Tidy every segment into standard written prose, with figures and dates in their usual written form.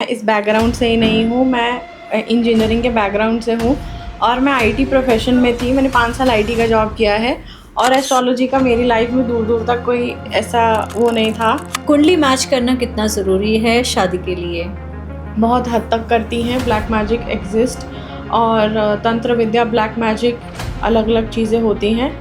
इस बैकग्राउंड से ही नहीं हूँ, मैं इंजीनियरिंग के बैकग्राउंड से हूँ और मैं आईटी प्रोफेशन में थी। मैंने 5 साल आईटी का जॉब किया है और एस्ट्रोलॉजी का मेरी लाइफ में दूर दूर तक कोई ऐसा वो नहीं था। कुंडली मैच करना कितना ज़रूरी है शादी के लिए? बहुत हद तक करती हैं। ब्लैक मैजिक एग्जिस्ट और तंत्र विद्या, ब्लैक मैजिक, अलग अलग चीज़ें होती हैं।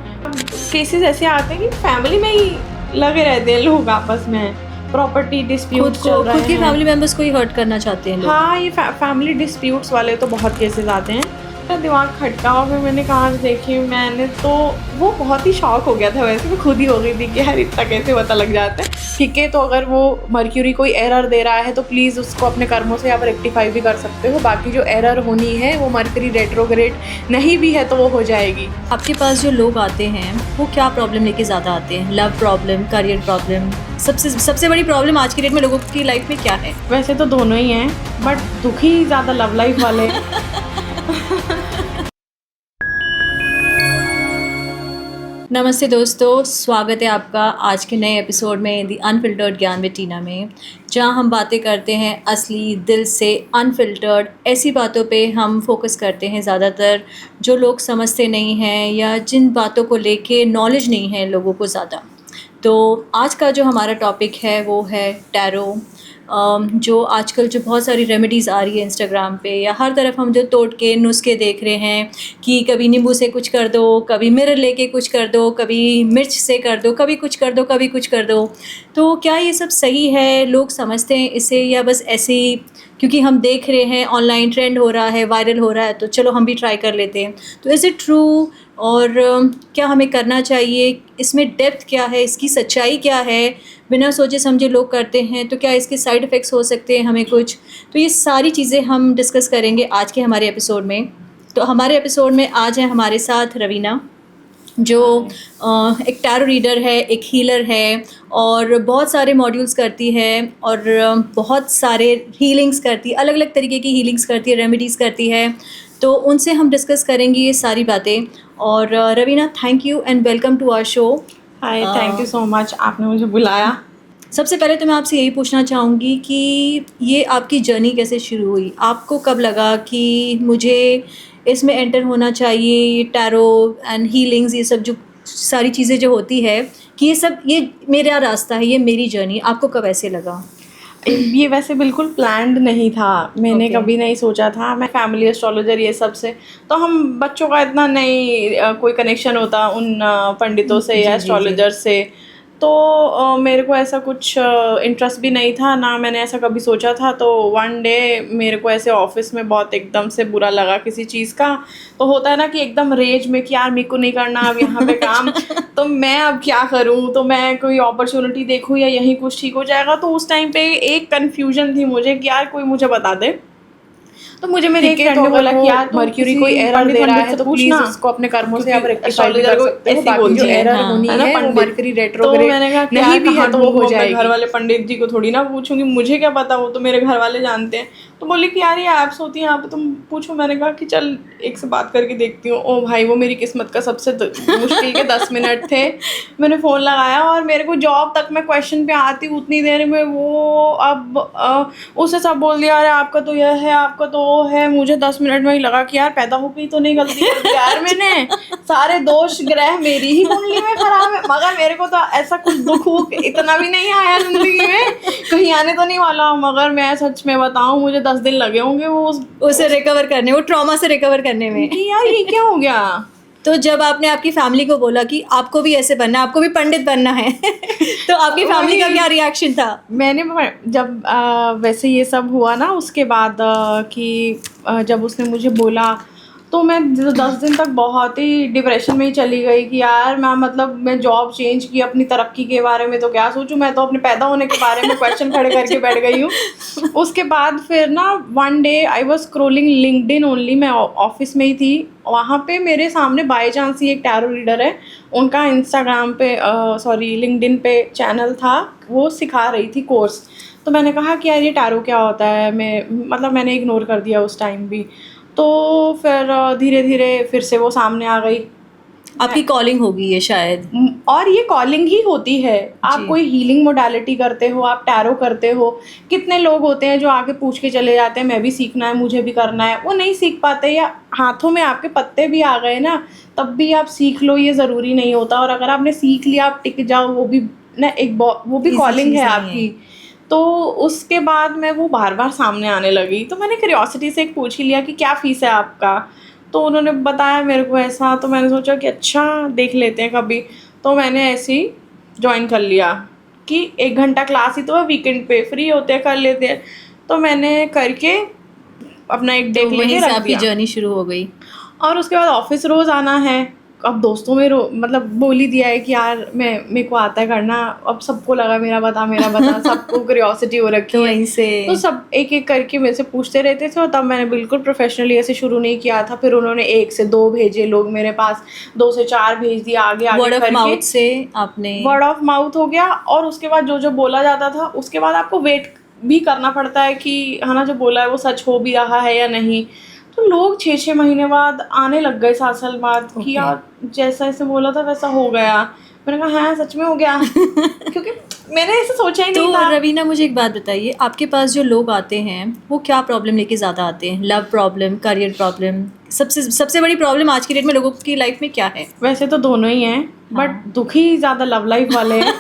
केसेस ऐसे आते हैं कि फैमिली में ही लगे रहते हैं लोग आपस में, प्रॉपर्टी डिस्प्यूट चल रहे हैं, खुद के फैमिली मेंबर्स को ही हर्ट करना चाहते हैं लोग। हाँ, ये फैमिली डिस्प्यूट्स वाले तो बहुत केसेस आते हैं। मेरा दिमाग खटका और फिर मैंने कहा देखिए, मैंने तो वो बहुत ही शॉक हो गया था। वैसे मैं खुद ही हो गई थी कि यार इतना कैसे पता लग जाता है। ठीक है, तो अगर वो मर्क्यूरी कोई एरर दे रहा है तो प्लीज़ उसको अपने कर्मों से आप रेक्टिफाई भी कर सकते हो। बाकी जो एरर होनी है वो मर्क्यूरी रेट्रोग्रेड नहीं भी है तो वो हो जाएगी। आपके पास जो लोग आते हैं वो क्या प्रॉब्लम लेके ज़्यादा आते हैं? Love problem, career problem? सबसे बड़ी प्रॉब्लम आज की डेट में लोगों की लाइफ में क्या है? वैसे तो दोनों ही हैं, बट दुखी ज़्यादा लव लाइफ वाले। नमस्ते दोस्तों, स्वागत है आपका आज के नए एपिसोड में दी अनफिल्टर्ड ज्ञान विद टीना में, जहां हम बातें करते हैं असली दिल से, अनफिल्टर्ड। ऐसी बातों पे हम फोकस करते हैं ज़्यादातर जो लोग समझते नहीं हैं या जिन बातों को लेके नॉलेज नहीं है लोगों को ज़्यादा। तो आज का जो हमारा टॉपिक है वो है टैरो। जो आजकल जो बहुत सारी रेमेडीज़ आ रही है इंस्टाग्राम पे या हर तरफ हम जो टोटके नुस्खे देख रहे हैं कि कभी नींबू से कुछ कर दो, कभी मिरर लेके कुछ कर दो, कभी मिर्च से कर दो, कभी कुछ कर दो, कभी कुछ कर दो। तो क्या ये सब सही है? लोग समझते हैं इसे या बस ऐसे ही क्योंकि हम देख रहे हैं ऑनलाइन ट्रेंड हो रहा है, वायरल हो रहा है, तो चलो हम भी ट्राई कर लेते हैं। तो इज़ इट ट्रू? और क्या हमें करना चाहिए? इसमें डेप्थ क्या है? इसकी सच्चाई क्या है? बिना सोचे समझे लोग करते हैं तो क्या इसके साइड इफ़ेक्ट्स हो सकते हैं हमें कुछ? तो ये सारी चीज़ें हम डिस्कस करेंगे आज के हमारे एपिसोड में। तो हमारे एपिसोड में आज है हमारे साथ रवीना, जो एक टैरो रीडर है, एक हीलर है और बहुत सारे मॉड्यूल्स करती है और बहुत सारे हीलिंग्स करती है, अलग अलग तरीके की हीलिंग्स करती है, रेमेडीज़ करती है। तो उनसे हम डिस्कस करेंगे ये सारी बातें। और Raveena, thank you and welcome to our show. Hi, thank you so much, आपने मुझे बुलाया। सबसे पहले तो मैं आपसे यही पूछना चाहूँगी कि ये आपकी जर्नी कैसे शुरू हुई? आपको कब लगा कि मुझे इसमें एंटर होना चाहिए, ये टैरो एंड हीलिंग्स, ये सब जो सारी चीज़ें जो होती है कि ये मेरा रास्ता है, ये मेरी जर्नी? आपको कब ऐसे लगा? ये वैसे बिल्कुल प्लान्ड नहीं था। मैंने Okay. कभी नहीं सोचा था। मैं फैमिली एस्ट्रोलॉजर ये सब से, तो हम बच्चों का इतना नहीं कोई कनेक्शन होता उन पंडितों से या जी। एस्ट्रोलॉजर से। तो मेरे को ऐसा कुछ इंटरेस्ट भी नहीं था, ना मैंने ऐसा कभी सोचा था। तो वन डे मेरे को ऐसे ऑफिस में बहुत एकदम से बुरा लगा किसी चीज़ का। तो होता है ना कि एकदम रेज में कि यार मेरे को नहीं करना अब यहाँ पे काम, तो मैं अब क्या करूँ, तो मैं कोई अपॉर्चुनिटी देखूँ या यहीं कुछ ठीक हो जाएगा। तो उस टाइम पे एक कन्फ्यूजन थी मुझे कि यार कोई मुझे बता दे। तो मुझे मेरे एक फ्रेंड ने बोला कि यार मर्क्यूरी कोई एरर दे रहा है तो प्लीज उसको अपने कर्मों से आप रेक्टिफाई भी कर सकते हो। बाकी जो एरर होनी है वो मर्क्यूरी रेट्रोग्रेड नहीं भी है तो वो हो जाएगी। घर वाले पंडित जी को थोड़ी ना पूछूंगी, मुझे क्या पता, वो तो मेरे घर वाले जानते हैं। तो बोली कि यार ये ऐप्स होती हैं यहाँ पे, तुम पूछो। मैंने कहा कि चल एक से बात करके देखती हूँ। ओ भाई, वो मेरी किस्मत का सबसे मुश्किल के 10 मिनट थे। मैंने फ़ोन लगाया और मेरे को जॉब तक मैं क्वेश्चन पे आती उतनी देर में वो अब उससे सब बोल दिया, अरे आपका तो यह है, आपका तो वो है। मुझे 10 मिनट में ही लगा कि यार पैदा हो गई तो नहीं गलती कर दी यार मैंने। सारे दोष ग्रह मेरी ही कुंडली में खराब है। मगर मेरे को तो ऐसा कुछ दुख इतना भी नहीं आया जिंदगी में, कहीं आने तो नहीं वाला। मगर मैं सच में बताऊं, मुझे 10 दिन लगे होंगे वो उसे रिकवर करने, वो ट्रॉमा से रिकवर करने में कि यार ये क्या हो गया। तो जब आपने आपकी फैमिली को बोला कि आपको भी ऐसे बनना है, आपको भी पंडित बनना है तो आपकी फैमिली का क्या रिएक्शन था? मैंने जब वैसे ये सब हुआ ना उसके बाद कि जब उसने मुझे बोला तो मैं 10 दिन तक बहुत ही डिप्रेशन में ही चली गई कि यार मैं जॉब चेंज की, अपनी तरक्की के बारे में तो क्या सोचूं, मैं तो अपने पैदा होने के बारे में क्वेश्चन खड़े करके बैठ गई हूँ। उसके बाद फिर ना one day I was scrolling LinkedIn only, मैं ऑफिस में ही थी। वहाँ पे मेरे सामने बाय चांस ही एक टैरो रीडर है, उनका इंस्टाग्राम पे लिंक्डइन पे चैनल था, वो सिखा रही थी कोर्स। तो मैंने कहा कि यार ये टैरो क्या होता है। मैंने इग्नोर कर दिया उस टाइम भी। तो फिर धीरे धीरे फिर से वो सामने आ गई आपकी कॉलिंग होगी ये शायद। और ये कॉलिंग ही होती है। आप कोई हीलिंग मोडालिटी करते हो, आप टैरो करते हो, कितने लोग होते हैं जो आके पूछ के चले जाते हैं मैं भी सीखना है, मुझे भी करना है, वो नहीं सीख पाते, या हाथों में आपके पत्ते भी आ गए ना तब भी आप सीख लो, ये ज़रूरी नहीं होता। और अगर आपने सीख लिया आप टिक जाओ, वो भी ना वो भी कॉलिंग है आपकी। तो उसके बाद मैं वो बार बार सामने आने लगी, तो मैंने क्यूरियोसिटी से एक पूछ ही लिया कि क्या फ़ीस है आपका। तो उन्होंने बताया मेरे को ऐसा, तो मैंने सोचा कि अच्छा देख लेते हैं कभी। तो मैंने ऐसे ही ज्वाइन कर लिया कि 1 घंटा क्लास ही तो है, वीकेंड पे फ्री होते हैं कर लेते हैं। तो मैंने करके अपना एक डेट लेके रख आपकी दिया जर्नी शुरू हो गई। और उसके बाद ऑफिस रोज़ आना है। अब दोस्तों में मतलब बोल ही दिया है कि यार मेरे को आता है करना। अब सबको लगा मेरा बता सबको क्यूरियोसिटी हो रखी तो है, वहीं से तो सब एक एक करके मेरे से पूछते रहते थे। और तब मैंने बिल्कुल प्रोफेशनली ऐसे शुरू नहीं किया था। फिर उन्होंने 1 से 2 भेजे लोग मेरे पास, 2 से 4 भेज दिया, आगे आगे वर्ड ऑफ करके माउथ से आपने वर्ड ऑफ माउथ हो गया। और उसके बाद जो जो बोला जाता था उसके बाद आपको वेट भी करना पड़ता है कि है ना जो बोला है वो सच हो भी रहा है या नहीं। तो लोग 6-6 महीने बाद आने लग गए 7 साल बाद कि यार जैसा ऐसे बोला था वैसा हो गया। मैंने कहा हाँ सच में हो गया क्योंकि मैंने ऐसे सोचा ही नहीं था। तो रवीना मुझे एक बात बताइए, आपके पास जो लोग आते हैं वो क्या प्रॉब्लम लेके ज़्यादा आते हैं? लव प्रॉब्लम, करियर प्रॉब्लम, सबसे बड़ी प्रॉब्लम आज की डेट में लोगों की लाइफ में क्या है? वैसे तो दोनों ही हैं, बट दुखी ज़्यादा लव लाइफ वाले हैं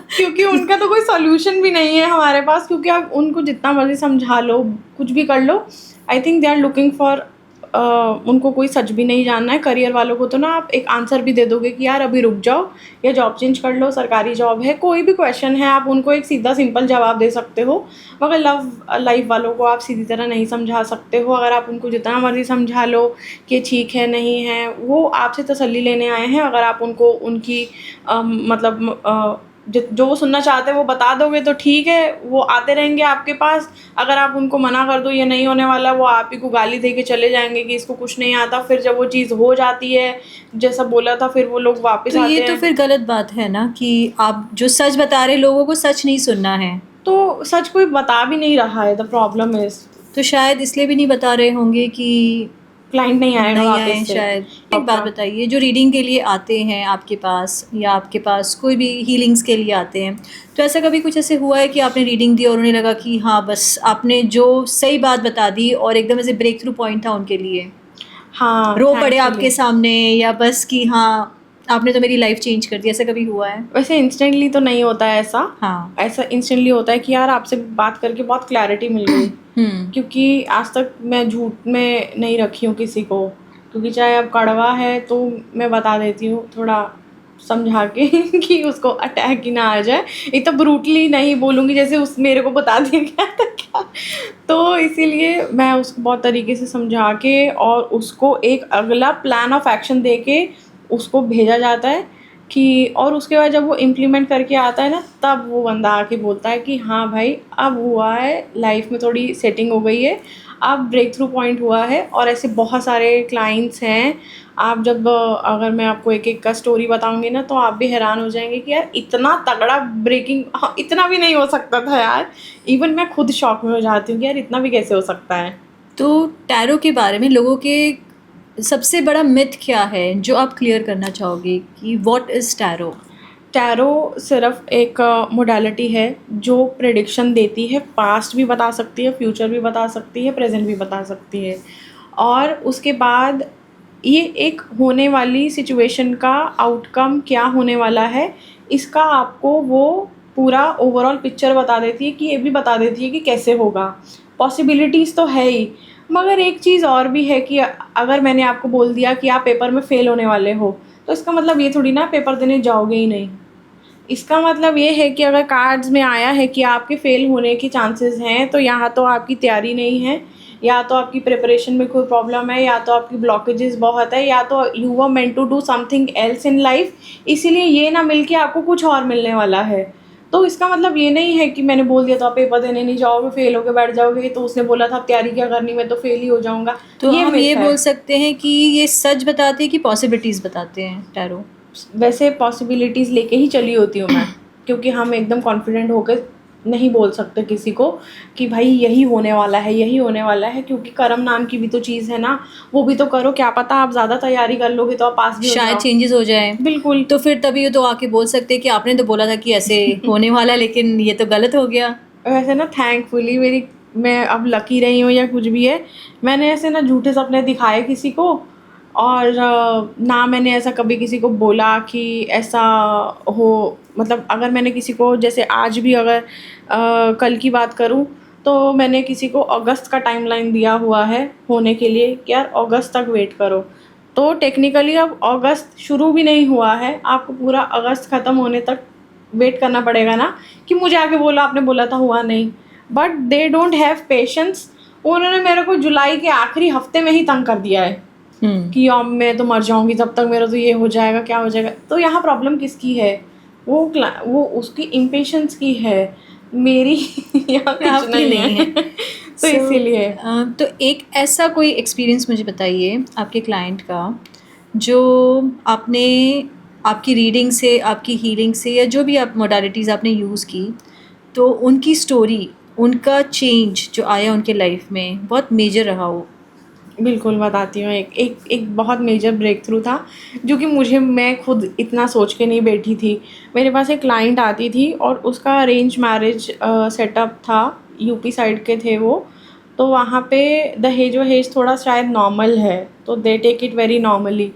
क्योंकि उनका तो कोई सॉल्यूशन भी नहीं है हमारे पास। क्योंकि आप उनको जितना मर्जी समझा लो, कुछ भी कर लो, I think they are looking for, उनको कोई सच भी नहीं जानना है। करियर वालों को तो ना आप एक आंसर भी दे दोगे कि यार अभी रुक जाओ या जॉब चेंज कर लो, सरकारी जॉब है, कोई भी क्वेश्चन है आप उनको एक सीधा सिंपल जवाब दे सकते हो। मगर लव लाइफ वालों को आप सीधी तरह नहीं समझा सकते हो। अगर आप उनको जितना मर्जी समझा लो कि ठीक है नहीं है, वो आपसे तसल्ली लेने आए हैं। अगर आप उनको उनकी मतलब जो वो सुनना चाहते हैं वो बता दोगे तो ठीक है, वो आते रहेंगे आपके पास। अगर आप उनको मना कर दो ये नहीं होने वाला, वो आप ही को गाली दे के चले जाएंगे कि इसको कुछ नहीं आता। फिर जब वो चीज़ हो जाती है जैसा बोला था, फिर वो लोग वापस तो आते ये हैं। तो फिर गलत बात है ना कि आप जो सच बता रहे लोगों को सच नहीं सुनना है। तो सच कोई बता भी नहीं रहा है, द प्रॉब्लम इज। तो शायद इसलिए भी नहीं बता रहे होंगे कि क्लाइंट नहीं आएगा नहीं आए वापस से। शायद। एक बात बताइए, जो रीडिंग के लिए आते हैं आपके पास या आपके पास कोई भी हीलिंग्स के लिए आते हैं, तो ऐसा कभी कुछ ऐसे हुआ है कि आपने रीडिंग दी और उन्हें लगा कि हाँ बस आपने जो सही बात बता दी और एकदम ऐसे ब्रेक थ्रू पॉइंट था उनके लिए, हाँ रो पड़े आपके सामने, या बस कि हाँ आपने तो मेरी लाइफ चेंज कर दी, ऐसा कभी हुआ है? वैसे इंस्टेंटली तो नहीं होता है ऐसा। हाँ। ऐसा इंस्टेंटली होता है कि यार आपसे बात करके बहुत क्लैरिटी मिल गई। क्योंकि आज तक मैं झूठ में नहीं रखी हूँ किसी को, क्योंकि चाहे अब कड़वा है तो मैं बता देती हूँ थोड़ा समझा के कि उसको अटैक ही ना आ जाए। इतना ब्रूटली नहीं बोलूँगी जैसे उस मेरे को बता दिया गया था क्या। तो इसीलिए मैं उसको बहुत तरीके से समझा के और उसको एक अगला प्लान ऑफ एक्शन दे के उसको भेजा जाता है कि, और उसके बाद जब वो इम्प्लीमेंट करके आता है ना, तब वो बंदा आके बोलता है कि हाँ भाई अब हुआ है, लाइफ में थोड़ी सेटिंग हो गई है, अब ब्रेक थ्रू पॉइंट हुआ है। और ऐसे बहुत सारे क्लाइंट्स हैं। आप जब अगर मैं आपको एक एक का स्टोरी बताऊंगी ना तो आप भी हैरान हो जाएंगे कि यार इतना तगड़ा ब्रेकिंग, हाँ इतना भी नहीं हो सकता था यार। इवन मैं खुद शॉक में हो जाती हूँ कि यार इतना भी कैसे हो सकता है। तो टैरो के बारे में लोगों के सबसे बड़ा मिथ क्या है जो आप क्लियर करना चाहोगे कि व्हाट इज़ टैरो? टैरो सिर्फ एक मोडालिटी है जो प्रेडिक्शन देती है, पास्ट भी बता सकती है, फ्यूचर भी बता सकती है, प्रेजेंट भी बता सकती है। और उसके बाद ये एक होने वाली सिचुएशन का आउटकम क्या होने वाला है इसका आपको वो पूरा ओवरऑल पिक्चर बता देती है, कि ये भी बता देती है कि कैसे होगा। पॉसिबिलिटीज़ तो है ही, मगर एक चीज़ और भी है कि अगर मैंने आपको बोल दिया कि आप पेपर में फ़ेल होने वाले हो तो इसका मतलब ये थोड़ी ना पेपर देने जाओगे ही नहीं। इसका मतलब ये है कि अगर कार्ड्स में आया है कि आपके फ़ेल होने के चांसेस हैं, तो यहाँ तो आपकी तैयारी नहीं है, या तो आपकी प्रिपरेशन में कोई प्रॉब्लम है, या तो आपकी ब्लॉकेजेस बहुत है, या तो you were meant to do something else in life, इसीलिए ये ना मिल के आपको कुछ और मिलने वाला है। तो इसका मतलब ये नहीं है कि मैंने बोल दिया तो आप पेपर देने नहीं जाओगे, फेल होकर बैठ जाओगे, तो उसने बोला था तैयारी क्या करनी, मैं तो फेल ही हो जाऊँगा। तो हम ये myth है। बोल सकते हैं कि ये सच बताते हैं कि पॉसिबिलिटीज़ बताते हैं टैरो? वैसे पॉसिबिलिटीज़ लेके ही चली होती हूँ मैं, क्योंकि हम एकदम कॉन्फिडेंट होकर नहीं बोल सकते किसी को कि भाई यही होने वाला है, यही होने वाला है, क्योंकि कर्म नाम की भी तो चीज़ है ना, वो भी तो करो। क्या पता आप ज़्यादा तैयारी कर लोगे तो आप पास भी हो शायद जाओ। चेंजेस हो जाए। बिल्कुल। तो फिर तभी तो आके बोल सकते हैं कि आपने तो बोला था कि ऐसे होने वाला है, लेकिन ये तो गलत हो गया। वैसे ना थैंकफुली मैं अब लकी रही हूँ या कुछ भी है, मैंने ऐसे ना झूठे सपने दिखाए किसी को, और ना मैंने ऐसा कभी किसी को बोला कि ऐसा हो। मतलब अगर मैंने किसी को, जैसे आज भी अगर कल की बात करूँ, तो मैंने किसी को अगस्त का टाइमलाइन दिया हुआ है होने के लिए कि यार अगस्त तक वेट करो। तो टेक्निकली अब अगस्त शुरू भी नहीं हुआ है, आपको पूरा अगस्त ख़त्म होने तक वेट करना पड़ेगा ना, कि मुझे आके बोला आपने बोला था हुआ नहीं। But they don't have patience. उन्होंने मेरे को जुलाई के आखिरी हफ्ते में ही तंग कर दिया है कि अब मैं तो मर जाऊंगी, तब तक मेरा तो ये हो जाएगा, क्या हो जाएगा। तो यहाँ प्रॉब्लम किसकी है? वो उसकी इम्पेशंस की है, मेरी यहाँ कुछ आपकी नहीं है। तो इसीलिए तो एक ऐसा कोई एक्सपीरियंस मुझे बताइए आपके क्लाइंट का, जो आपने आपकी रीडिंग से, आपकी हीलिंग से, या जो भी आप मोडालिटीज़ आपने यूज़ की, तो उनकी स्टोरी, उनका चेंज जो आया उनके लाइफ में बहुत मेजर रहा हो। बिल्कुल बताती हूँ। एक एक एक बहुत मेजर ब्रेक थ्रू था, जो कि मैं खुद इतना सोच के नहीं बैठी थी। मेरे पास एक क्लाइंट आती थी और उसका अरेंज मैरिज सेटअप था, यूपी साइड के थे वो। तो वहाँ पे दहेज वहेज थोड़ा शायद नॉर्मल है, तो they take it very normally.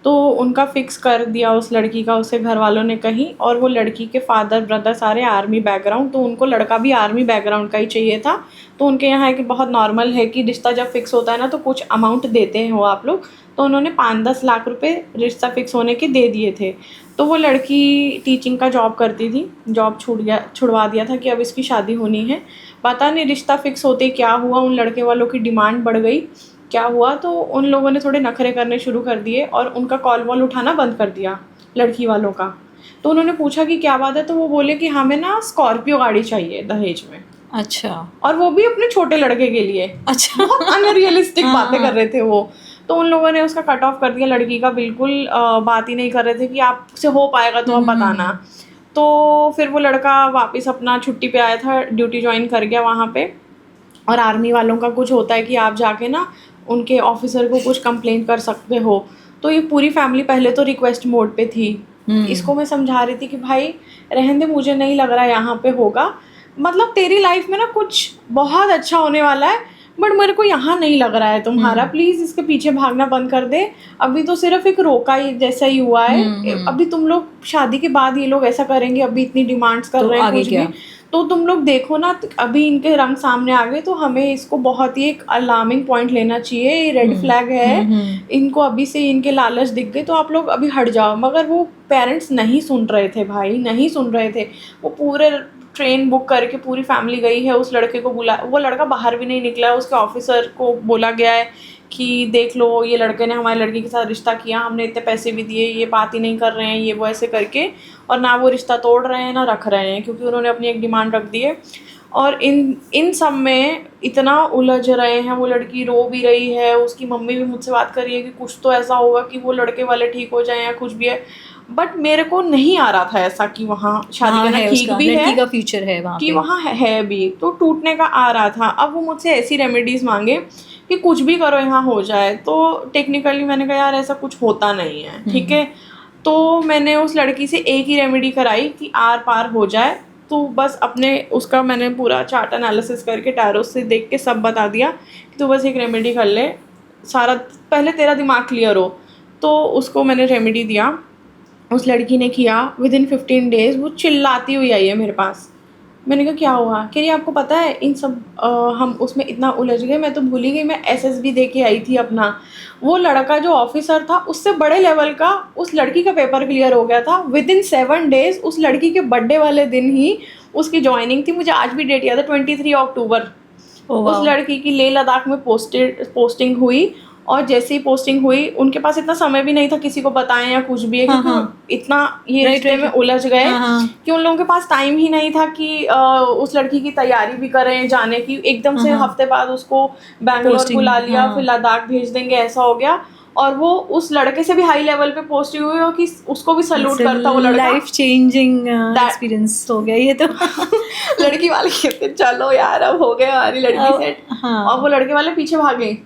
तो उनका फ़िक्स कर दिया उस लड़की का, उसके घर वालों ने कहीं, और वो लड़की के फादर ब्रदर सारे आर्मी बैकग्राउंड, तो उनको लड़का भी आर्मी बैकग्राउंड का ही चाहिए था। तो उनके यहाँ है कि बहुत नॉर्मल है कि रिश्ता जब फिक्स होता है ना तो कुछ अमाउंट देते हो आप लोग। तो उन्होंने 5-10 लाख रुपए रिश्ता फिक्स होने के दे दिए थे। तो वो लड़की टीचिंग का जॉब करती थी, जॉब छुड़वा दिया था कि अब इसकी शादी होनी है। पता नहीं रिश्ता फिक्स होते क्या हुआ, उन लड़के वालों की डिमांड बढ़ गई, क्या हुआ, तो उन लोगों ने थोड़े नखरे करने शुरू कर दिए और उनका कॉल वॉल उठाना बंद कर दिया लड़की वालों का। तो उन्होंने पूछा कि क्या बात है, तो वो बोले कि हमें ना स्कॉर्पियो गाड़ी चाहिए दहेज में, अच्छा। और वो भी अपने छोटे लड़के के लिए। अच्छा। बहुत अनरियलिस्टिक हाँ, बातें कर रहे थे वो। तो उन लोगों ने उसका कट ऑफ कर दिया लड़की का, बिल्कुल बात ही नहीं कर रहे थे कि आपसे हो पाएगा तो आप बताना। तो फिर वो लड़का वापस अपना छुट्टी पे आया था, ड्यूटी ज्वाइन कर गया वहाँ पे। और आर्मी वालों का कुछ होता है कि आप जाके ना उनके ऑफिसर को कुछ कंप्लेन कर सकते हो। तो ये पूरी फैमिली पहले तो रिक्वेस्ट मोड पे थी। इसको मैं समझा रही थी कि भाई रहने दे, मुझे नहीं लग रहा यहाँ पे होगा, मतलब तेरी लाइफ में ना कुछ बहुत अच्छा होने वाला है, बट मेरे को यहाँ नहीं लग रहा है तुम्हारा, प्लीज़ इसके पीछे भागना बंद कर दे। अभी तो सिर्फ एक रोका ही जैसा ही हुआ है, अभी तुम लोग शादी के बाद ये लोग ऐसा करेंगे, अभी इतनी डिमांड्स कर तो रहे हैं आगे कुछ क्या? भी। तो तुम लोग देखो ना, अभी इनके रंग सामने आ गए, तो हमें इसको बहुत ही एक अलार्मिंग पॉइंट लेना चाहिए, ये रेड फ्लैग है। इनको अभी से इनके लालच दिख गए, तो आप लोग अभी हट जाओ। मगर वो पेरेंट्स नहीं सुन रहे थे भाई, नहीं सुन रहे थे। वो पूरे ट्रेन बुक करके पूरी फैमिली गई है, उस लड़के को बुला, वो लड़का बाहर भी नहीं निकला है। उसके ऑफिसर को बोला गया है कि देख लो ये लड़के ने हमारी लड़की के साथ रिश्ता किया, हमने इतने पैसे भी दिए, ये बात ही नहीं कर रहे हैं, ये वो ऐसे करके। और ना वो रिश्ता तोड़ रहे हैं ना रख रहे हैं, क्योंकि उन्होंने अपनी एक डिमांड रख दी है। और इन सब में इतना उलझ रहे हैं, वो लड़की रो भी रही है, उसकी मम्मी भी मुझसे बात कर रही है कि कुछ तो ऐसा होगा कि वो लड़के वाले ठीक हो जाएं या कुछ भी है। बट मेरे को नहीं आ रहा था ऐसा कि वहाँ शादी करना है, ठीक उसका भी है, लड़की का फ्यूचर है वहाँ कि पे। वहाँ है भी, तो टूटने का आ रहा था। अब वो मुझसे ऐसी रेमेडीज़ मांगे कि कुछ भी करो यहाँ हो जाए। तो टेक्निकली मैंने कहा यार ऐसा कुछ होता नहीं है, ठीक है। तो मैंने उस लड़की से एक ही रेमेडी कराई कि आर पार हो जाए। तो बस अपने उसका मैंने पूरा चार्ट एनालिसिस करके टैरो से देख के सब बता दिया कि तू बस एक रेमेडी कर ले, सारा पहले तेरा दिमाग क्लियर हो। तो उसको मैंने रेमेडी दिया, उस लड़की ने किया। विदिन 15 डेज़ वो चिल्लाती हुई आई है मेरे पास। मैंने कहा क्या हुआ? कह रही आपको पता है इन सब हम उसमें इतना उलझ गए, मैं तो भूल ही गई, मैं एसएसबी दे के आई थी अपना। वो लड़का जो ऑफिसर था उससे बड़े लेवल का उस लड़की का पेपर क्लियर हो गया था। विदिन 7 डेज़ उस लड़की के बर्थडे वाले दिन ही उसकी ज्वाइनिंग थी। मुझे आज भी डेट याद है, 23 अक्टूबर। उस लड़की की लेह लद्दाख में पोस्टिंग हुई। और जैसे ही पोस्टिंग हुई, उनके पास इतना समय भी नहीं था किसी को बताएं या कुछ भी है, क्योंकि इतना ये रिश्ते में उलझ गए कि उन लोगों के पास टाइम ही नहीं था कि उस लड़की की तैयारी भी करें जाने की। एकदम से हफ्ते बाद उसको बैंगलोर बुला लिया, फिर लद्दाख भेज देंगे, ऐसा हो गया। और वो उस लड़के से भी हाई लेवल पे पोस्ट हुई हो कि उसको भी सल्यूट करता वो लड़का। लाइफ चेंजिंग एक्सपीरियंस हो गया ये तो। लड़की वाले कहते चलो यार अब हो गया हमारी लड़की सेट। हाँ। और वो लड़के वाले पीछे भागे,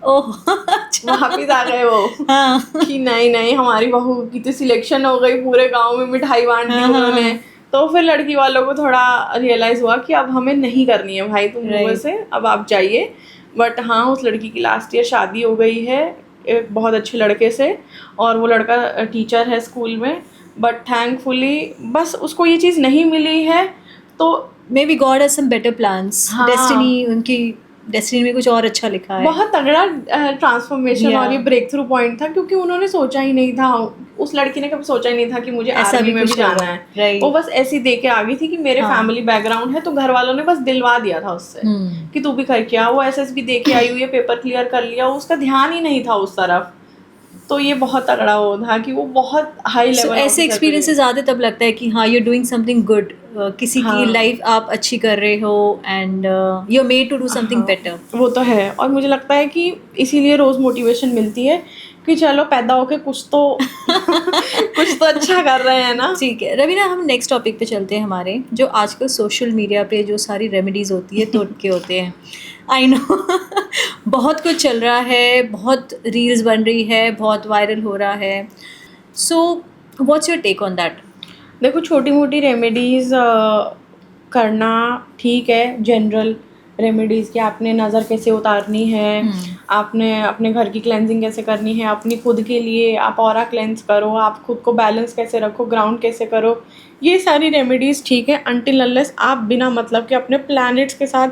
ओह अच्छा। वापिस आ गए वो हाँ कि नहीं नहीं हमारी बहू की तो सिलेक्शन हो गई, पूरे गांव में मिठाई बांट दी उन्होंने। तो फिर लड़की वालों को थोड़ा रियलाइज हुआ कि अब हमें नहीं करनी है भाई तुम लोगों से, अब आप जाइए। बट हाँ, उस लड़की की लास्ट ईयर शादी हो गई है एक बहुत अच्छे लड़के से, और वो लड़का टीचर है स्कूल में। बट थैंकफुली बस उसको ये चीज़ नहीं मिली है। तो maybe God has some better plans, हाँ। डेस्टिनी, उनकी डेस्टिनी में कुछ और अच्छा लिखा है। बहुत तगड़ा ट्रांसफॉर्मेशन और ये ब्रेक थ्रू पॉइंट था, क्योंकि उन्होंने सोचा ही नहीं था, उस लड़की ने कभी सोचा ही नहीं था कि मुझे आर्मी में भी जाना है। right. वो बस ऐसी दे के आ गई थी कि मेरे फैमिली बैकग्राउंड है, तो घर वालों ने बस दिलवा दिया था उससे कि तू भी करके आ। वो एसएसबी दे के आई हुई है, पेपर क्लियर कर लिया, उसका ध्यान ही नहीं था उस तरफ। तो ये बहुत तगड़ा वो था कि वो बहुत हाई लेवल। ऐसे एक्सपीरियंसेस आते तब लगता है कि हाँ you are doing something good, किसी की लाइफ आप अच्छी कर रहे हो and you are made to do something better. वो तो है, और मुझे लगता है कि इसीलिए रोज मोटिवेशन मिलती है कि चलो पैदा होके कुछ तो कुछ तो अच्छा कर रहे हैं ना। ठीक है रवीना, हम नेक्स्ट टॉपिक पे चलते हैं हमारे, जो आजकल सोशल मीडिया पे जो सारी रेमेडीज होती है टोटके होते हैं। आई नो बहुत कुछ चल रहा है, बहुत रील्स बन रही है, बहुत वायरल हो रहा है। So what's your take on that? देखो, छोटी मोटी रेमेडीज़ करना ठीक है, जनरल रेमेडीज़ कि आपने नज़र कैसे उतारनी है, आपने अपने घर की क्लेंजिंग कैसे करनी है, अपनी खुद के लिए आप ऑरा क्लेंस करो, आप खुद को बैलेंस कैसे रखो, ग्राउंड कैसे करो, ये सारी रेमेडीज़ ठीक है अनटिल अनलेस आप बिना मतलब कि अपने प्लैनेट्स के साथ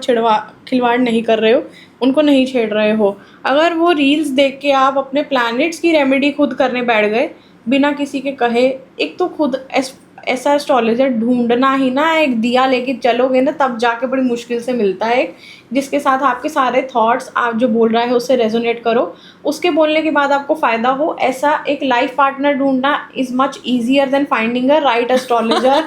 खिलवाड़ नहीं कर रहे हो, उनको नहीं छेड़ रहे हो। अगर वो रील्स देख के आप अपने प्लैनेट्स की रेमेडी खुद करने बैठ गए बिना किसी के कहे, एक तो खुद ऐसा एस्ट्रोलॉजर ढूंढना ही ना, एक दिया लेके चलोगे ना तब जाके बड़ी मुश्किल से मिलता है एक जिसके साथ आपके सारे थॉट्स आप जो बोल रहा है उससे रेजोनेट करो, उसके बोलने के बाद आपको फ़ायदा हो। ऐसा एक लाइफ पार्टनर ढूंढना is much easier than finding a right astrologer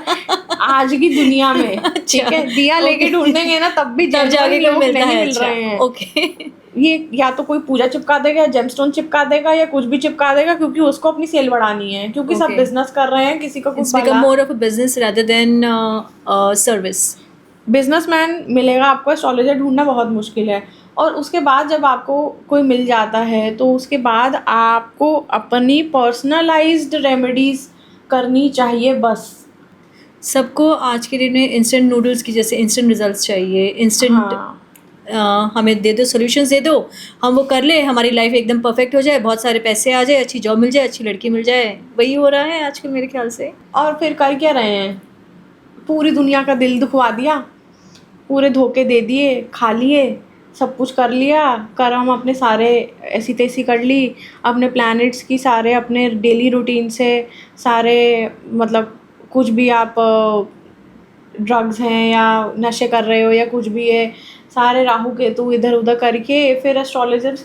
आज की दुनिया में। ठीक है, दिया लेके ढूंढेंगे ना तब भी जाके लोग नहीं मिल रहे हैं। ओके ये या तो कोई पूजा चिपका देगा या जेमस्टोन चिपका देगा या कुछ भी चिपका देगा, क्योंकि उसको अपनी सेल बढ़ानी है, क्योंकि सब बिजनेस कर रहे हैं, किसी का कुछ it's become more of a business rather than service. Businessman मिलेगा आपको, एस्ट्रोलॉजर ढूंढना बहुत मुश्किल है। और उसके बाद जब आपको कोई मिल जाता है तो उसके बाद आपको अपनी पर्सनलाइज्ड रेमेडीज करनी चाहिए बस। सबको आज के दिन में इंस्टेंट नूडल्स की जैसे इंस्टेंट रिजल्ट्स चाहिए, इंस्टेंट हमें दे दो, सोल्यूशंस दे दो, हम वो कर ले, हमारी लाइफ एकदम परफेक्ट हो जाए, बहुत सारे पैसे आ जाए, अच्छी जॉब मिल जाए, अच्छी लड़की मिल जाए। वही हो रहा है आजकल मेरे ख्याल से। और फिर कर क्या रहे हैं, पूरी दुनिया का दिल दुखवा दिया, पूरे धोखे दे दिए, खा लिए, सब कुछ कर लिया, हम अपने सारे ऐसी तैसी कर ली, अपने प्लैनेट्स की सारे अपने डेली रूटीन से सारे मतलब कुछ भी आप ड्रग्स हैं या नशे कर रहे हो या कुछ भी है, सारे राहु केतु इधर उधर करके फिर एस्ट्रोलॉजर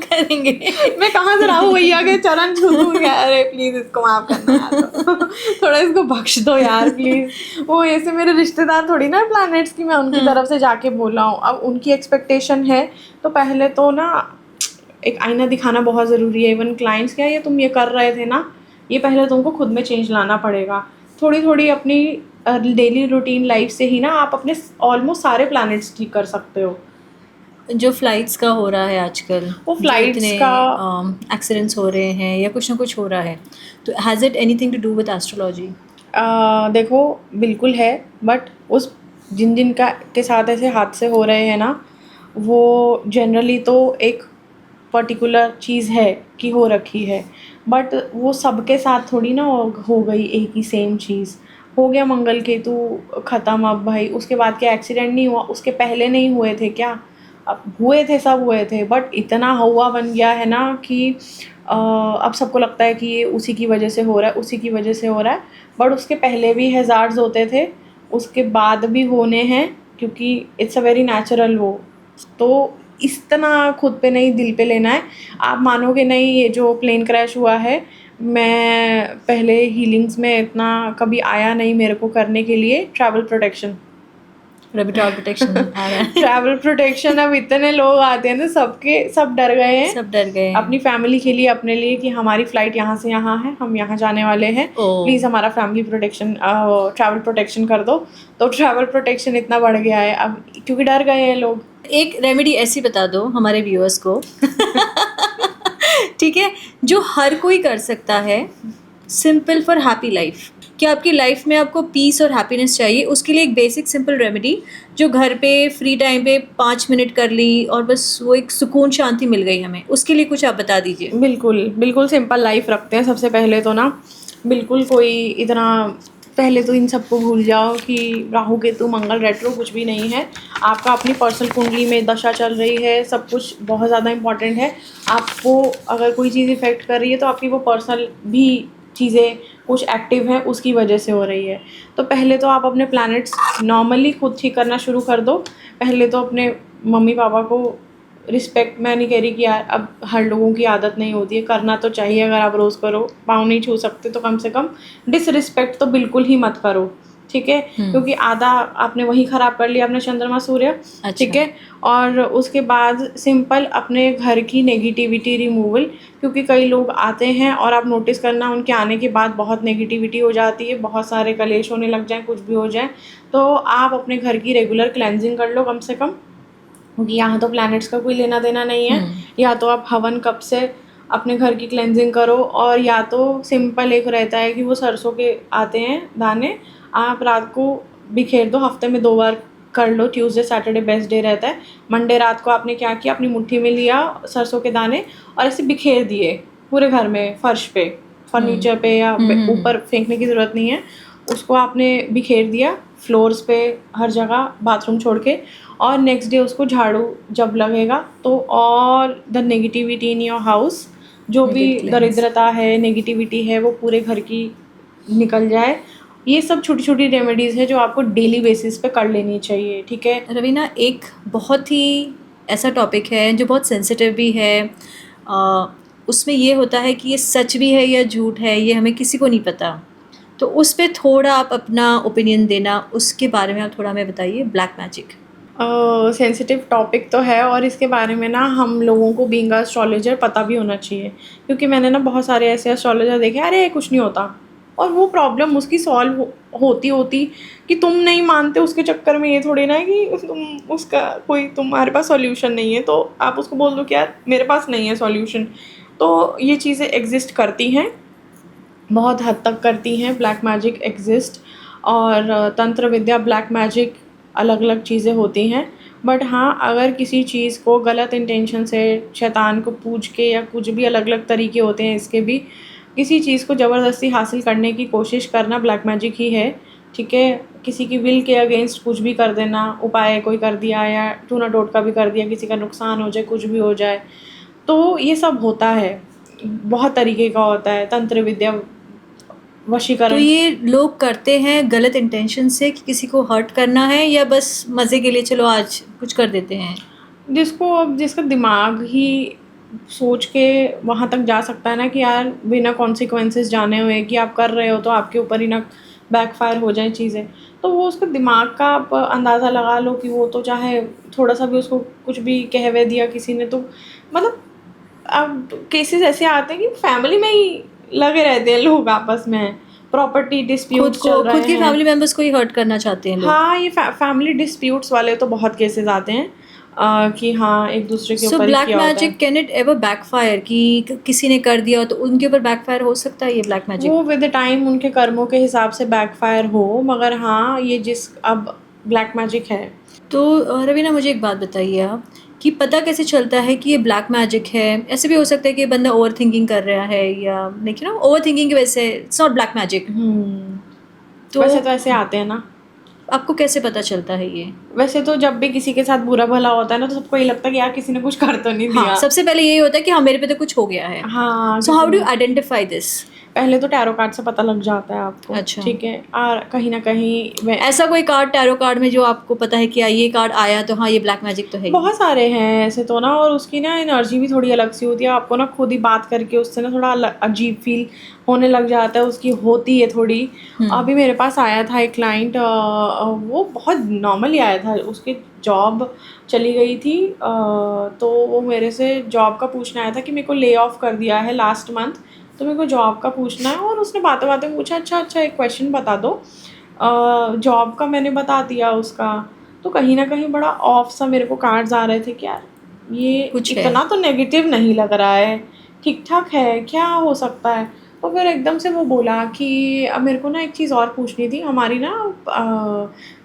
करेंगे। मैं कहाँ से राहु भैया के चरण छू दूँ यार, अरे प्लीज़ इसको माफ़ करना यार, थोड़ा इसको बख्श दो यार प्लीज़। वो ऐसे मेरे रिश्तेदार थोड़ी ना प्लैनेट्स की मैं उनकी तरफ से जाके बोला हूँ। अब उनकी एक्सपेक्टेशन है तो पहले तो ना एक आईना दिखाना बहुत ज़रूरी है। इवन क्लाइंट्स, क्या ये तुम ये कर रहे थे ना, ये पहले तुमको खुद में चेंज लाना पड़ेगा। थोड़ी थोड़ी अपनी डेली रूटीन लाइफ से ही ना आप अपने ऑलमोस्ट सारे प्लैनेट्स ठीक कर सकते हो। जो फ्लाइट्स का हो रहा है आजकल, वो फ्लाइट्स का एक्सीडेंट्स हो रहे हैं या कुछ ना कुछ हो रहा है, तो has it anything to do with astrology? देखो बिल्कुल है, बट उस जिन का के साथ ऐसे हादसे हो रहे हैं ना, वो जनरली तो एक पर्टिकुलर चीज़ है कि हो रखी है, बट वो सबके साथ थोड़ी ना हो गई एक ही सेम चीज़। हो गया मंगल केतु ख़त्म, अब भाई उसके बाद क्या एक्सीडेंट नहीं हुआ? उसके पहले नहीं हुए थे क्या? अब हुए थे, सब हुए थे, बट इतना हुआ बन गया है ना कि अब सबको लगता है कि ये उसी की वजह से हो रहा है, उसी की वजह से हो रहा है। बट उसके पहले भी हज़ार्ड्स होते थे, उसके बाद भी होने हैं, क्योंकि इट्स अ वेरी नेचुरल वो। तो इतना खुद पे नहीं, दिल पे लेना है। आप मानोगे नहीं, ये जो प्लेन क्रैश हुआ है, मैं पहले हीलिंग्स में इतना कभी आया नहीं मेरे को करने के लिए travel protection. Ravi travel protection आ रहा है। ट्रैवल प्रोटेक्शन, अब इतने लोग आते हैं ना, सब डर गए हैं, सब डर गए हैं। अपनी फैमिली के लिए, अपने लिए, कि हमारी फ्लाइट यहाँ से यहाँ है, हम यहाँ जाने वाले हैं, प्लीज़ हमारा फैमिली प्रोटेक्शन, ट्रैवल प्रोटेक्शन कर दो। तो ट्रैवल प्रोटेक्शन इतना बढ़ गया है अब, क्योंकि डर गए हैं लोग। एक रेमेडी ऐसी बता दो हमारे व्यूअर्स को ठीक है, जो हर कोई कर सकता है, सिंपल फॉर हैप्पी लाइफ, कि आपकी लाइफ में आपको पीस और हैप्पीनेस चाहिए, उसके लिए एक बेसिक सिंपल रेमेडी जो घर पे फ्री टाइम पे 5 मिनट कर ली और बस वो एक सुकून शांति मिल गई हमें, उसके लिए कुछ आप बता दीजिए। बिल्कुल बिल्कुल सिंपल लाइफ रखते हैं। सबसे पहले तो ना, बिल्कुल कोई इतना, पहले तो इन सबको भूल जाओ कि राहु केतु मंगल रेट्रो कुछ भी नहीं है। आपका अपनी पर्सनल कुंडली में दशा चल रही है, सब कुछ बहुत ज़्यादा इंपॉर्टेंट है। आपको अगर कोई चीज़ इफ़ेक्ट कर रही है तो आपकी वो पर्सनल भी चीज़ें कुछ एक्टिव है, उसकी वजह से हो रही है। तो पहले तो आप अपने प्लैनेट्स नॉर्मली खुद ठीक करना शुरू कर दो। पहले तो अपने मम्मी पापा को रिस्पेक्ट, मैं नहीं कह रही कि यार अब हर लोगों की आदत नहीं होती है, करना तो चाहिए। अगर आप रोज़ करो, पाँव नहीं छू सकते तो कम से कम डिसरिस्पेक्ट तो बिल्कुल ही मत करो, ठीक है? क्योंकि आधा आपने वही ख़राब कर लिया, अपने चंद्रमा सूर्य, ठीक है? और उसके बाद सिंपल अपने घर की नेगेटिविटी रिमूवल, क्योंकि कई लोग आते हैं और आप नोटिस करना उनके आने के बाद बहुत नेगेटिविटी हो जाती है, बहुत सारे कलेश होने लग जाए, कुछ भी हो जाए। तो आप अपने घर की रेगुलर क्लेंजिंग कर लो कम से कम, क्योंकि यहाँ तो प्लैनेट्स का कोई लेना देना नहीं है। या तो आप हवन कप से अपने घर की क्लेंजिंग करो, और या तो सिंपल एक रहता है कि वो सरसों के आते हैं दाने, आप रात को बिखेर दो, हफ्ते में 2 बार कर लो। ट्यूसडे सैटरडे बेस्ट डे रहता है। मंडे रात को आपने क्या किया, अपनी मुट्ठी में लिया सरसों के दाने और ऐसे बिखेर दिए पूरे घर में, फर्श पे, फर्नीचर पे, या ऊपर फेंकने की ज़रूरत नहीं है। उसको आपने बिखेर दिया फ्लोर्स पे, हर जगह, बाथरूम छोड़ के, और नेक्स्ट डे उसको झाड़ू जब लगेगा तो और the negativity in your house, जो भी दरिद्रता है, नेगेटिविटी है, वो पूरे घर की निकल जाए। ये सब छोटी छोटी रेमेडीज़ है जो आपको डेली बेसिस पे कर लेनी चाहिए, ठीक है? रवीना, एक बहुत ही ऐसा टॉपिक है जो बहुत सेंसिटिव भी है, उसमें ये होता है कि ये सच भी है या झूठ है, ये हमें किसी को नहीं पता। तो उस पर थोड़ा आप अपना ओपिनियन देना, उसके बारे में आप थोड़ा हमें बताइए। ब्लैक मैजिक सेंसिटिव टॉपिक तो है, और इसके बारे में ना हम लोगों को बीइंग एस्ट्रोलॉजर पता भी होना चाहिए, क्योंकि मैंने ना बहुत सारे ऐसे एस्ट्रोलॉजर देखे, अरे कुछ नहीं होता, और वो प्रॉब्लम उसकी सॉल्व होती कि तुम नहीं मानते, उसके चक्कर में ये थोड़ी ना है कि तुम उसका कोई, तुम्हारे पास सॉल्यूशन नहीं है तो आप उसको बोल दो कि यार मेरे पास नहीं है सॉल्यूशन। तो ये चीज़ें एग्जिस्ट करती हैं, बहुत हद तक करती हैं। ब्लैक मैजिक एग्जिस्ट, और तंत्र विद्या, ब्लैक मैजिक, अलग अलग चीज़ें होती हैं। बट हाँ, अगर किसी चीज़ को गलत इंटेंशन से, शैतान को पूज के, या कुछ भी अलग अलग तरीके होते हैं इसके भी, किसी चीज़ को ज़बरदस्ती हासिल करने की कोशिश करना ब्लैक मैजिक ही है, ठीक है? किसी की विल के अगेंस्ट कुछ भी कर देना, उपाय कोई कर दिया या टूना टोटका भी कर दिया, किसी का नुकसान हो जाए, कुछ भी हो जाए, तो ये सब होता है, बहुत तरीके का होता है तंत्र विद्या, वशीकरण। तो ये लोग करते हैं गलत इंटेंशन से कि किसी को हर्ट करना है, या बस मज़े के लिए चलो आज कुछ कर देते हैं? जिसका दिमाग ही सोच के वहाँ तक जा सकता है ना कि यार बिना कॉन्सिक्वेंसेस जाने हुए कि आप कर रहे हो तो आपके ऊपर ही ना बैकफायर हो जाए चीज़ें, तो वो उसके दिमाग का आप अंदाज़ा लगा लो कि वो तो चाहे थोड़ा सा भी उसको कुछ भी कहवे दिया किसी ने, तो मतलब अब केसेस ऐसे आते हैं कि फैमिली में ही लगे रहते हैं लोग आपस में, प्रॉपर्टी डिस्प्यूट चल रहे हैं, खुद के फैमिली मेंबर्स को ही हर्ट करना चाहते हैं लोग। हाँ, ये फैमिली डिस्प्यूट्स वाले तो बहुत केसेस आते हैं कि हाँ एक दूसरे के ऊपर ब्लैक किया होता है। Magic can it ever backfire, कि किसी ने कर दिया तो उनके ऊपर बैकफायर हो सकता है ये ब्लैक मैजिक? वो विद द टाइम उनके कर्मों के हिसाब से बैकफायर हो, मगर हाँ ये अब ब्लैक मैजिक है। तो रवीना, मुझे एक बात बताइए आप, कि पता कैसे चलता है कि ये ब्लैक मैजिक है? ऐसे भी हो सकता है कि बंदा ओवर थिंकिंग कर रहा है, या देखिए ना, ओवर थिंकिंग की वजह से इट्स नॉट ब्लैक मैजिक। तो वैसे तो ऐसे आते हैं ना, आपको कैसे पता चलता है ये? वैसे तो जब भी किसी के साथ बुरा भला होता है ना, तो सबको ये लगता है कि यार किसी ने कुछ कर तो नहीं दिया। हाँ, सबसे पहले यही होता है कि हाँ मेरे पे तो कुछ हो गया है। हाँ, so how do you identify this? पहले तो टैरो कार्ड से पता लग जाता है आपको, अच्छा। ठीक है, और कहीं ना कहीं ऐसा कोई कार्ड टैरो कार्ड में जो आपको पता है कि ये कार्ड आया तो हाँ ये ब्लैक मैजिक तो है ही? बहुत सारे हैं ऐसे तो ना, और उसकी ना एनर्जी भी थोड़ी अलग सी होती है, आपको ना खुद ही बात करके उससे ना थोड़ा अजीब फील होने लग जाता है, उसकी होती है थोड़ी। अभी मेरे पास आया था एक क्लाइंट, वो बहुत नॉर्मली आया था, उसकी जॉब चली गई थी, तो वो मेरे से जॉब का पूछना आया था कि मेरे को ले ऑफ कर दिया है लास्ट मंथ, तो मेरे को जॉब का पूछना है। और उसने बातें बातें पूछा, अच्छा एक क्वेश्चन बता दो। जॉब का मैंने बता दिया उसका, तो कहीं ना कहीं बड़ा ऑफ सा मेरे को कार्ड्स आ रहे थे कि यार ये कुछ है। इतना तो नेगेटिव नहीं लग रहा है, ठीक ठाक है, क्या हो सकता है। तो फिर एकदम से वो बोला कि अब मेरे को ना एक चीज़ और पूछनी थी, हमारी ना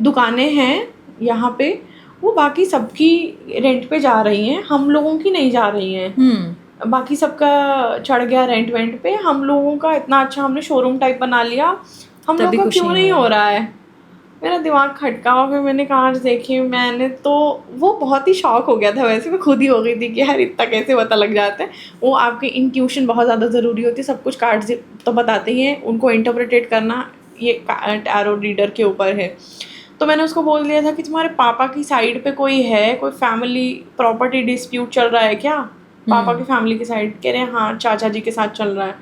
दुकानें हैं यहाँ पे, वो बाकी सबकी रेंट पे जा रही हैं, हम लोगों की नहीं जा रही हैं। बाकी सबका चढ़ गया रेंट वेंट पे, हम लोगों का इतना अच्छा हमने शोरूम टाइप बना लिया, हम लोग तभी का कुछ क्यों नहीं नहीं हो हो रहा है। मेरा दिमाग खटका, और फिर मैंने कार्ड्स देखे, मैंने तो वो बहुत ही शॉक हो गया था, वैसे मैं खुद ही हो गई थी कि यार इतना कैसे पता लग जाता है। वो आपकी इंट्यूशन बहुत ज़्यादा ज़रूरी होती है, सब कुछ कार्ड्स तो बताते ही हैं, उनको इंटरप्रेटेट करना ये टैरो रीडर के ऊपर है। तो मैंने उसको बोल दिया था कि तुम्हारे पापा की साइड पे कोई है, कोई फैमिली प्रॉपर्टी डिस्प्यूट चल रहा है क्या? पापा की फैमिली की साइड, कह रहे हैं हाँ चाचा जी के साथ चल रहा है।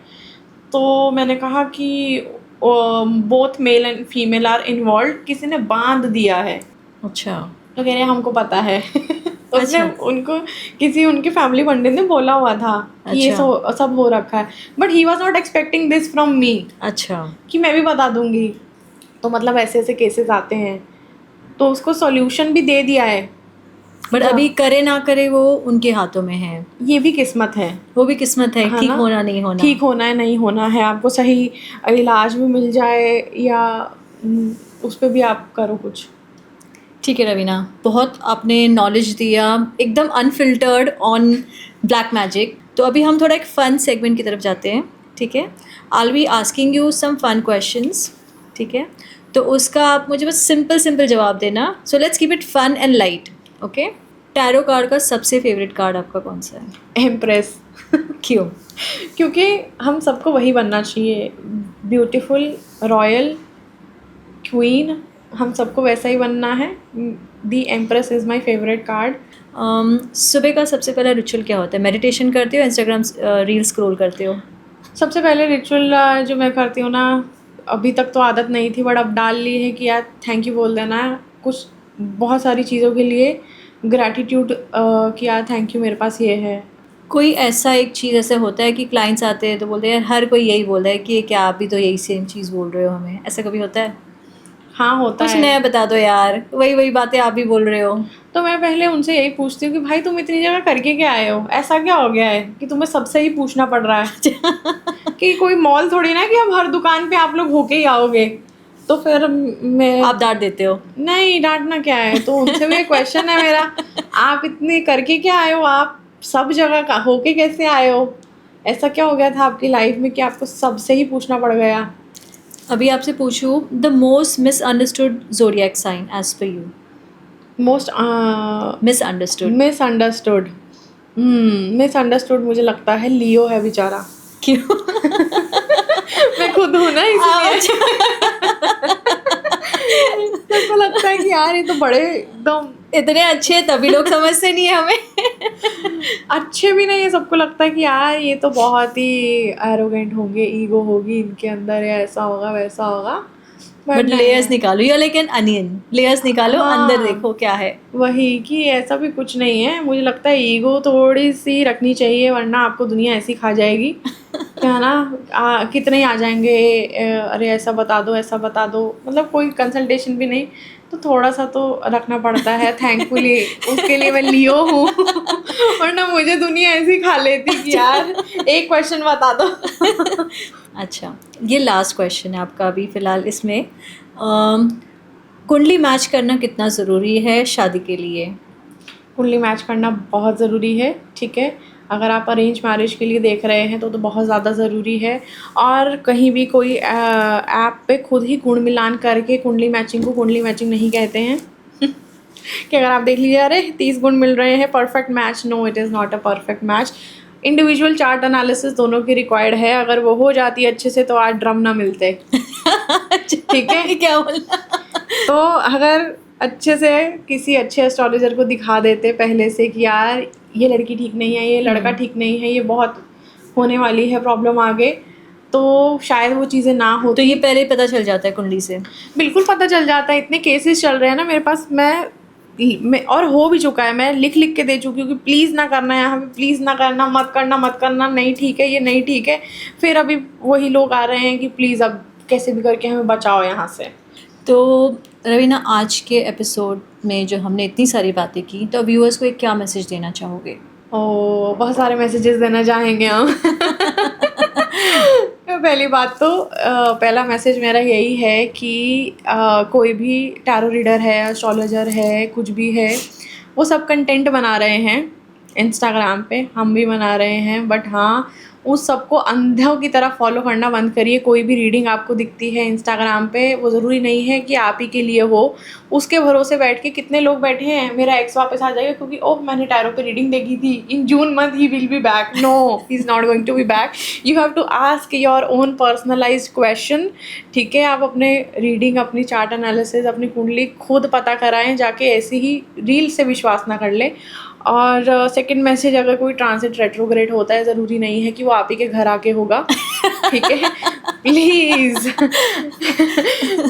तो मैंने कहा कि both male and female are involve, किसी ने बांध दिया है। अच्छा। तो कह रहे हैं हमको पता है। उसने अच्छा। उनको किसी उनके फैमिली पंडित ने बोला हुआ था कि ये सब हो रखा है, but he was not expecting this from me. अच्छा। कि मैं भी बता दूंगी। तो मतलब ऐसे ऐसे केसेस आते हैं, तो उसको सॉल्यूशन भी दे दिया है, बट अभी करे ना करे वो उनके हाथों में है, ये भी किस्मत है। वो भी किस्मत है, ठीक ना? होना नहीं होना। ठीक होना है नहीं होना है, आपको सही इलाज भी मिल जाए या उस पर भी आप करो कुछ। ठीक है रवीना, बहुत आपने नॉलेज दिया, एकदम अनफिल्टर्ड ऑन ब्लैक मैजिक। तो अभी हम थोड़ा एक फ़न सेगमेंट की तरफ जाते हैं, ठीक है। I be asking you some fun questions, ठीक है। तो उसका आप मुझे बस सिंपल जवाब देना। So let's keep it fun and light, okay. Tarot card का सबसे फेवरेट कार्ड आपका कौन सा है? एम्प्रेस। क्यों? क्योंकि हम सबको वही बनना चाहिए, ब्यूटीफुल, रॉयल, क्वीन, हम सबको वैसा ही बनना है। The empress is my favourite card. सुबह का सबसे पहला रिचुअल क्या होता है? मेडिटेशन करते हो, इंस्टाग्राम रील स्क्रॉल करते हो? सबसे पहले रिचुअल जो मैं करती हूँ ना, अभी तक तो आदत नहीं थी, बट अब डाल ली है कि यार थैंक यू बोल देना है कुछ बहुत सारी चीज़ों के लिए, ग्रैटिट्यूड कि यार थैंक यू मेरे पास ये है। कोई ऐसा एक चीज़ ऐसा होता है कि क्लाइंट्स आते हैं तो बोलते हैं यार हर कोई यही बोल रहा है कि क्या आप भी तो यही सेम चीज़ बोल रहे हो हमें, ऐसा कभी होता है? हाँ होता कुछ है। नया बता दो यार, वही बातें आप भी बोल रहे हो। तो मैं पहले उनसे यही पूछती हूँ कि भाई तुम इतनी जगह करके क्या आए हो, ऐसा क्या हो गया है कि तुम्हें सबसे ही पूछना पड़ रहा है। कि कोई मॉल थोड़ी ना कि अब हर दुकान पे आप लोग होके ही आओगे। तो फिर मैं, आप डांट देते हो? नहीं डांटना क्या है, तो उनसे भी क्वेश्चन है मेरा, आप इतने करके क्या आए हो, आप सब जगह का होके कैसे आए हो, ऐसा क्या हो गया था आपकी लाइफ में कि आपको सबसे ही पूछना पड़ गया। अभी आपसे पूछूं, the most misunderstood zodiac sign as per you? Most misunderstood misunderstood मुझे लगता है लियो है बेचारा। क्यों? मैं खुद हूँ ना इसलिए। मेरे को लगता है कि यार ये तो बड़े एकदम इतने अच्छे तभी लोग समझते नहीं है हमें। अच्छे भी नहीं है, सबको लगता है कि यार ये तो बहुत ही एरोगेंट होंगे, ईगो होगी इनके अंदर, या ऐसा होगा वैसा होगा। बट लेयर्स निकालो, या लाइक एन अनियन, लेयर्स निकालो, अंदर देखो क्या है। वही कि ऐसा भी कुछ नहीं है, मुझे लगता है ईगो थोड़ी सी रखनी चाहिए, वरना आपको दुनिया ऐसी खा जाएगी। क्या ना, कितने ही आ जाएंगे, अरे ऐसा बता दो ऐसा बता दो, मतलब कोई कंसल्टेशन भी नहीं, तो थोड़ा सा तो रखना पड़ता है। थैंकफुली उसके लिए मैं लियो हूँ। वरना मुझे दुनिया ऐसी खा लेती कि यार एक क्वेश्चन बता दो। अच्छा, ये लास्ट क्वेश्चन है आपका अभी फ़िलहाल इसमें। कुंडली मैच करना कितना ज़रूरी है शादी के लिए? कुंडली मैच करना बहुत ज़रूरी है, ठीक है। अगर आप अरेंज मैरिज के लिए देख रहे हैं तो बहुत ज़्यादा ज़रूरी है। और कहीं भी कोई ऐप पे खुद ही गुण मिलान करके कुंडली मैचिंग को कुंडली मैचिंग नहीं कहते हैं। कि अगर आप देख लीजिए अरे 30 गुण मिल रहे हैं, perfect match, no it is not a perfect match. Individual chart analysis दोनों की रिक्वायर्ड है। अगर वो हो जाती अच्छे से तो आज ड्रम ना मिलते। ठीक है, क्या बोला? तो अगर अच्छे से किसी अच्छे एस्ट्रोलॉजर को दिखा देते पहले से कि यार ये लड़की ठीक नहीं है, ये लड़का ठीक नहीं है, ये बहुत होने वाली है प्रॉब्लम आगे, तो शायद वो चीज़ें ना हो। तो ये पहले ही पता चल जाता है कुंडली से? बिल्कुल पता चल जाता है। इतने केसेस चल रहे हैं ना मेरे पास, मैं और हो भी चुका है, मैं लिख लिख के दे चुकी हूँ कि प्लीज़ ना करना यहाँ पे, प्लीज़ ना करना, मत करना, नहीं ठीक है, ये नहीं ठीक है। फिर अभी वही लोग आ रहे हैं कि प्लीज़ अब कैसे भी करके हमें बचाओ यहाँ से। तो रवीना, आज के एपिसोड में जो हमने इतनी सारी बातें की, तो व्यूअर्स को एक क्या मैसेज देना चाहोगे? बहुत सारे मैसेजेस देना चाहेंगे हम। पहली बात तो पहला मैसेज मेरा यही है कि कोई भी टैरो रीडर है, एस्ट्रोलॉजर है, कुछ भी है, वो सब कंटेंट बना रहे हैं इंस्टाग्राम पे, हम भी बना रहे हैं, बट हाँ उस सबको अंधों की तरह फॉलो करना बंद करिए। कोई भी रीडिंग आपको दिखती है इंस्टाग्राम पे, वो ज़रूरी नहीं है कि आप ही के लिए हो। उसके भरोसे बैठ के कितने लोग बैठे हैं, मेरा एक्स वापस आ जाएगा क्योंकि ओह मैंने टैरो पे रीडिंग देखी थी, in June month he will be back. No, he is not going to be back. You have to ask your own personalized question. ठीक है, आप अपने रीडिंग, अपनी चार्ट एनालिसिस, अपनी कुंडली खुद पता कराएं जाके, ऐसे ही रील से विश्वास ना कर लें। और सेकंड मैसेज, अगर कोई ट्रांसिट रेट्रोग्रेड होता है, ज़रूरी नहीं है कि वो आप ही के घर आके होगा। ठीक है, प्लीज़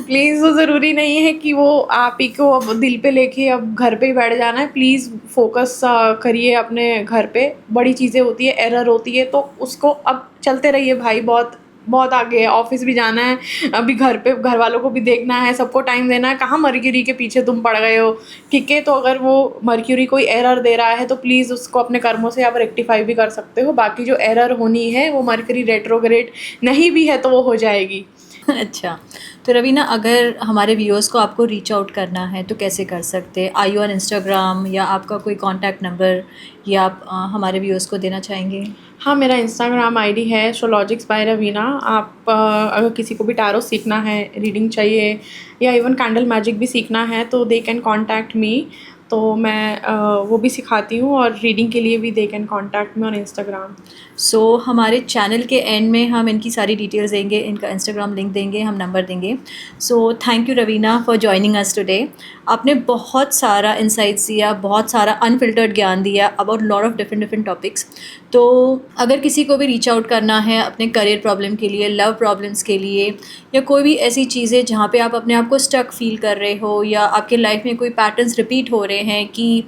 प्लीज़, वो ज़रूरी नहीं है कि वो आप ही को अब दिल पे लेके अब घर पे ही बैठ जाना है। प्लीज़ फोकस करिए अपने घर पे। बड़ी चीज़ें होती है, एरर होती है, तो उसको अब चलते रहिए भाई, बहुत बहुत आगे है, ऑफिस भी जाना है, अभी घर पे घर वालों को भी देखना है, सबको टाइम देना है। कहाँ मर्क्यूरी के पीछे तुम पड़ गए हो? ठीक है, तो अगर वो मर्क्यूरी कोई एरर दे रहा है तो प्लीज़ उसको अपने कर्मों से आप रेक्टिफाई भी कर सकते हो। बाकी जो एरर होनी है वो मर्क्यूरी रेट्रोग्रेड नहीं भी है तो वो हो जाएगी। अच्छा, तो रवीना, अगर हमारे व्यूअर्स को आपको रीच आउट करना है तो कैसे कर सकते हैं? आर यू ऑन इंस्टाग्राम, या आपका कोई कॉन्टैक्ट नंबर या आप हमारे व्यूअर्स को देना चाहेंगे? हाँ, मेरा इंस्टाग्राम आईडी है एस्ट्रोलॉजिक्स बाय रवीना। आप अगर किसी को भी टैरो सीखना है, रीडिंग चाहिए, या इवन कैंडल मैजिक भी सीखना है तो दे कैन कॉन्टैक्ट मी। तो मैं वो भी सिखाती हूँ, और रीडिंग के लिए भी they can contact me on Instagram. So हमारे चैनल के एंड में हम इनकी सारी डिटेल्स देंगे, इनका इंस्टाग्राम लिंक देंगे, हम नंबर देंगे। सो thank you Raveena for joining us today. आपने बहुत सारा इंसाइट्स दिया, बहुत सारा अनफिल्टर्ड ज्ञान दिया about lot of different topics. तो अगर किसी को भी रीच आउट करना है अपने करियर प्रॉब्लम के लिए, लव प्रॉब्लम्स के लिए, या कोई भी ऐसी चीज़ें जहाँ पे आप अपने आप को स्टक फील कर रहे हो, या आपके लाइफ में कोई पैटर्न्स रिपीट हो रहे हैं कि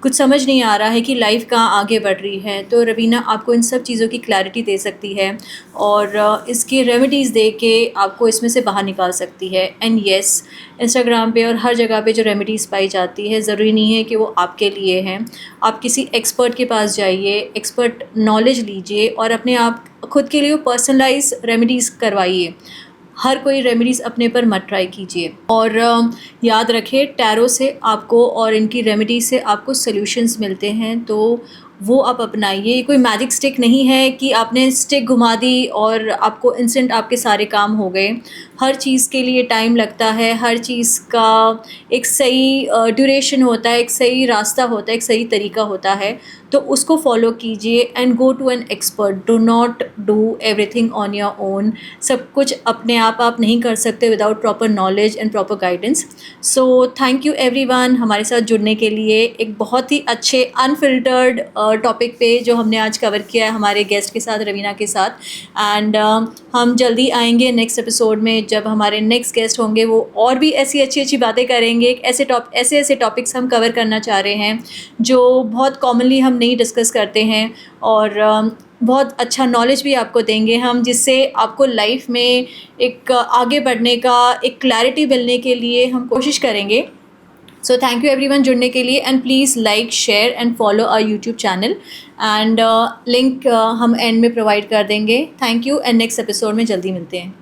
कुछ समझ नहीं आ रहा है कि लाइफ कहाँ आगे बढ़ रही है, तो रवीना आपको इन सब चीज़ों की क्लैरिटी दे सकती है और इसकी रेमेडीज़ दे के आपको इसमें से बाहर निकाल सकती है। एंड येस, इंस्टाग्राम पे और हर जगह पे जो रेमेडीज़ पाई जाती है, ज़रूरी नहीं है कि वो आपके लिए हैं। आप किसी एक्सपर्ट के पास जाइए, एक्सपर्ट नॉलेज लीजिए और अपने आप खुद के लिए पर्सनलाइज रेमेडीज़ करवाइए। हर कोई रेमेडीज़ अपने पर मत ट्राई कीजिए। और याद रखें, टैरो से आपको और इनकी रेमेडी से आपको सॉल्यूशंस मिलते हैं, तो वो आप अपनाइए। ये कोई मैजिक स्टिक नहीं है कि आपने स्टिक घुमा दी और आपको इंस्टेंट आपके सारे काम हो गए। हर चीज़ के लिए टाइम लगता है, हर चीज़ का एक सही ड्यूरेशन होता है, एक सही रास्ता होता है, एक सही तरीका होता है, तो उसको फॉलो कीजिए and go to an expert. Do not do everything on your own. सब कुछ अपने आप नहीं कर सकते without proper knowledge and proper guidance. So thank you everyone हमारे साथ जुड़ने के लिए। एक बहुत ही अच्छे अनफिल्टर्ड टॉपिक पे जो हमने आज कवर किया है हमारे गेस्ट के साथ, रवीना के साथ। एंड हम जल्दी आएंगे नेक्स्ट एपिसोड में, जब हमारे नेक्स्ट गेस्ट होंगे वो और भी ऐसी अच्छी बातें करेंगे। ऐसे टॉपिक्स हम कवर करना चाह रहे हैं जो बहुत कॉमनली हम नहीं डिस्कस करते हैं, और बहुत अच्छा नॉलेज भी आपको देंगे हम, जिससे आपको लाइफ में एक आगे बढ़ने का एक क्लैरिटी मिलने के लिए हम कोशिश करेंगे। सो थैंक यू एवरीवन जुड़ने के लिए, and please like, share and follow our YouTube channel. And link हम एंड में प्रोवाइड कर देंगे। Thank you, and next episode में जल्दी मिलते हैं।